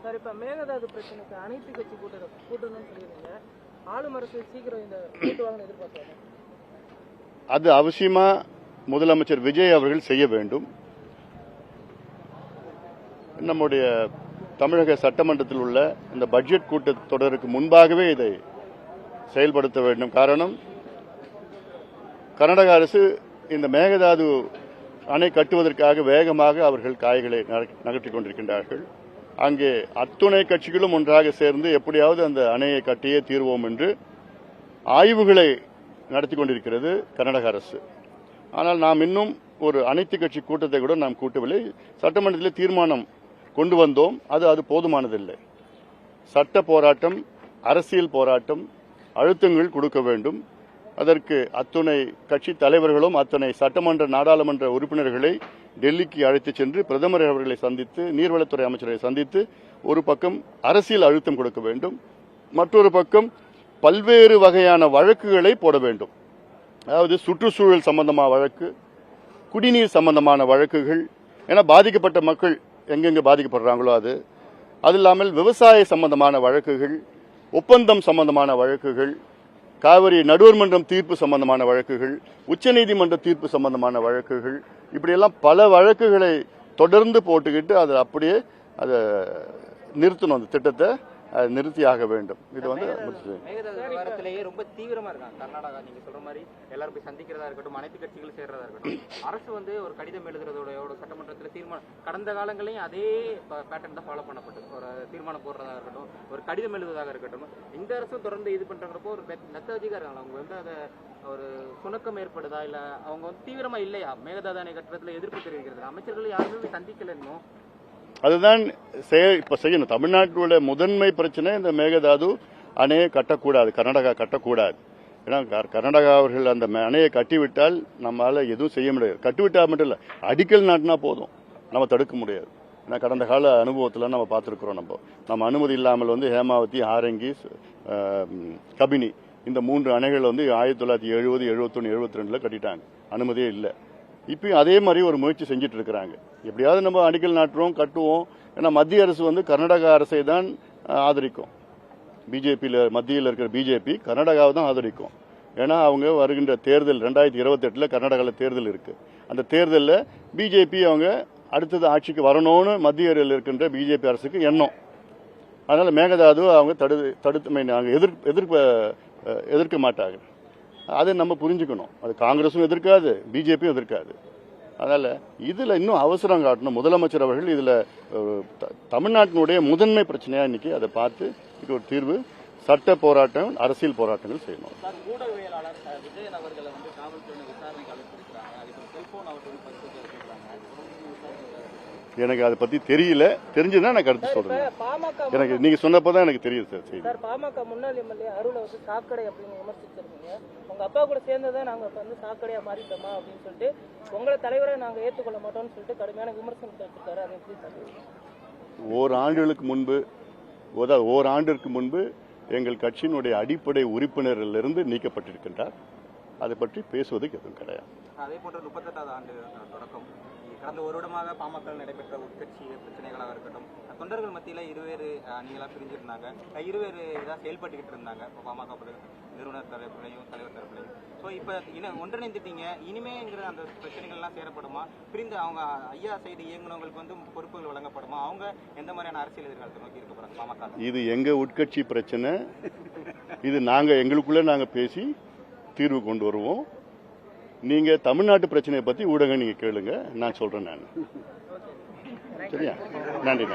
Sir, இப்ப மேகதாது பிரச்சனைக்கு அனைத்து கட்சி கூட்டணும்னு சொல்லிருந்தீங்க. ஆளும் அரசு சீக்கிரம் இந்த கூட்டுவாங்கன்னு எதிர்பார்க்கறாங்க. அது அவசியமா முதலமைச்சர் விஜய் அவர்கள் செய்ய வேண்டும். நம்முடைய தமிழக சட்டமன்றத்தில் உள்ள இந்த பட்ஜெட் கூட்டத்தொடருக்கு முன்பாகவே இதை செயல்படுத்த வேண்டும். காரணம், கர்நாடக அரசு இந்த மேகதாது அணை கட்டுவதற்காக வேகமாக அவர்கள் காய்களை நகர்த்திக் கொண்டிருக்கின்றார்கள். அங்கே அத்துணை கட்சிகளும் ஒன்றாக சேர்ந்து எப்படியாவது அந்த அணையை கட்டியே தீர்வோம் என்று ஆய்வுகளை நடத்தி கொண்டிருக்கிறது கர்நாடக அரசு. ஆனால் நாம் இன்னும் ஒரு அனைத்து கட்சி கூட்டத்தை கூட நாம் கூட்டவில்லை. சட்டமன்றத்தில் தீர்மானம் கொண்டு வந்தோம். அது போதுமானதில்லை. சட்ட போராட்டம், அரசியல் போராட்டம், அழுத்தங்கள் கொடுக்க வேண்டும். அதற்கு அத்துணை கட்சி தலைவர்களும் அத்தனை சட்டமன்ற நாடாளுமன்ற உறுப்பினர்களை டெல்லிக்கு அழைத்துச் சென்று பிரதமர் அவர்களை சந்தித்து, நீர்வளத்துறை அமைச்சரை சந்தித்து ஒரு பக்கம் அரசியல் அழுத்தம் கொடுக்க வேண்டும், மற்றொரு பக்கம் பல்வேறு வகையான வழக்குகளை போட வேண்டும். அதாவது சுற்றுச்சூழல் சம்பந்தமான வழக்கு, குடிநீர் சம்பந்தமான வழக்குகள், ஏன்னா பாதிக்கப்பட்ட மக்கள் எங்கெங்க பாதிக்கப்படுறாங்களோ அது இல்லாமல் விவசாய சம்பந்தமான வழக்குகள், ஒப்பந்தம் சம்பந்தமான வழக்குகள், காவிரி நடுவர் மன்றம் தீர்ப்பு சம்பந்தமான வழக்குகள், உச்சநீதிமன்ற தீர்ப்பு சம்பந்தமான வழக்குகள், இப்படியெல்லாம் பல வழக்குகளை தொடர்ந்து போட்டுக்கிட்டு அதை அப்படியே அதை நிறுத்தணும். அந்த திட்டத்தை நிறுத்தியாக வேண்டும். இது விவகாரத்திலேயே ரொம்ப தீவிரமா இருக்காங்க கர்நாடகா. நீங்க சொல்ற மாதிரி எல்லாரும் போய் சந்திக்கிறதா இருக்கட்டும், அனைத்து கட்சிகளும் சேர்றதா இருக்கட்டும், அரசு ஒரு கடிதம் எழுதுறதோட சட்டமன்றத்தில் தீர்மானம், கடந்த காலங்களையும் அதே பேட்டர்ன் தான் ஃபாலோ பண்ணப்பட்டது. ஒரு தீர்மானம் போடுறதா இருக்கட்டும், ஒரு கடிதம் எழுதுவதாக இருக்கட்டும், இந்த அரசும் தொடர்ந்து இது பண்றப்போ ஒரு லெத்தாஜிக்கா இருக்காங்க. அவங்க அதை ஒரு சுணக்கம் ஏற்படுதா, இல்ல அவங்க தீவிரமா இல்லையா மேகதாது அணை கட்டுறதுல எதிர்ப்பு தெரிவிக்கிறது? அமைச்சர்கள் யாருமே சந்திக்கல இன்னும். அதுதான் இப்ப செய்யணும். தமிழ்நாட்டில் முதன்மை பிரச்சனை இந்த மேகதாது அணையை கட்டக்கூடாது, கர்நாடகா கட்டக்கூடாது. ஏன்னா கர்நாடகா அவர்கள் அந்த அணையை கட்டிவிட்டால் நம்மளால எதுவும் செய்ய முடியாது. கட்டிவிட்டா மட்டும் இல்ல, அடிக்கல் நாட்டினா போதும், நம்ம தடுக்க முடியாது. ஏன்னா கடந்த கால அனுபவத்தில் நம்ம பார்த்துருக்கிறோம். நம்ம அனுமதி இல்லாமல் ஹேமாவதி, ஆரங்கி, கபினி இந்த 3 அணைகள் 1970, 71, 72 கட்டிட்டாங்க. அனுமதியே இல்லை. இப்பயும் அதே மாதிரி ஒரு முயற்சி செஞ்சுட்டு இருக்கிறாங்க. எப்படியாவது நம்ம அடிக்கல் நாட்டுறோம், கட்டுவோம். ஏன்னா மத்திய அரசு கர்நாடகா அரசை தான் ஆதரிக்கும். பிஜேபியில் மத்தியில் இருக்கிற பிஜேபி கர்நாடகாவை தான் ஆதரிக்கும். ஏன்னா அவங்க வருகின்ற தேர்தல் 2028 கர்நாடகாவில் தேர்தல் இருக்கு. அந்த தேர்தலில் பிஜேபி அவங்க அடுத்தது ஆட்சிக்கு வரணும்னு மத்தியில் இருக்கின்ற பிஜேபி அரசுக்கு எண்ணம். அதனால மேகதாது அவங்க எதிர்க்க மாட்டாங்க. அதை நம்ம புரிஞ்சுக்கணும். அது காங்கிரஸும் எதிர்க்காது, பிஜேபியும் எதிர்க்காது. அதனால இதுல இன்னும் அவசரம் காட்டணும். முதலமைச்சர் அவர்கள் இதுல தமிழ்நாட்டினுடைய முதன்மை பிரச்சனையா இன்னைக்கு அதை பார்த்து இதுக்கு ஒரு தீர்வு, சட்ட போராட்டம், அரசியல் போராட்டங்கள் செய்யணும். எனக்கு அதை பத்தி தெரியல. தெரிஞ்சுன்னா நான் கருத்து சொல்றேன். எனக்கு நீங்க சொன்னப்பதான் எனக்கு தெரியுது சார். பாமக முன்னாள் எம்எல்ஏ அருளை சாக்கடை அப்படின்னு விமர்சிச்சிருக்கீங்க. உங்க அப்பா கூட சேர்ந்ததான் நாங்க சாக்கடையா மாறிட்டோமா அப்படின்னு சொல்லிட்டு உங்களை தலைவரை நாங்க ஏற்றுக்கொள்ள மாட்டோம்னு சொல்லிட்டு கடுமையான விமர்சனத்தை வச்சிருக்காரு. அதை எப்படி சார்? ஓராண்டிற்கு முன்பு எங்கள் கட்சியினுடைய அடிப்படை உறுப்பினரிலிருந்து நீக்கப்பட்டிருக்கின்றார். அதை பற்றி பேசுவதற்கு எதுவும் கிடையாது. அதே போன்ற 38வது ஆண்டு தொடக்கம் கடந்த ஒரு வருடமாக பாமக நடைபெற்ற உட்கட்சி பிரச்சனைகளாக இருக்கட்டும், தொண்டர்கள் மத்தியில் இருவேறு அணிகளாக பிரிஞ்சிருந்தாங்க, இருவேறு இதாக செயல்பட்டுக்கிட்டு இருந்தாங்க. இப்போ பாமக நிறுவனர் தரப்புலையும் தலைவர் தரப்புலையும். ஸோ இப்போ ஒன்றிணைந்துட்டீங்க. இனிமேங்கிற அந்த பிரச்சனைகள்லாம் சேரப்படுமா? பிரிந்து அவங்க ஐயா சைடு இயங்குனவங்களுக்கு பொறுப்புகள் வழங்கப்படுமா? அவங்க எந்த மாதிரியான அரசியல் எதிர்காலத்தை நோக்கி இருக்க போறாங்க பாமக? இது எங்க உட்கட்சி பிரச்சனை. இது எங்களுக்குள்ள நாங்க பேசி தீர்வு கொண்டு வருவோம். நீங்க தமிழ்நாட்டு பிரச்சனையை பத்தி ஊடகம் நீங்க கேளுங்க, நான் சொல்றேன். நான் சரியா? நன்றி.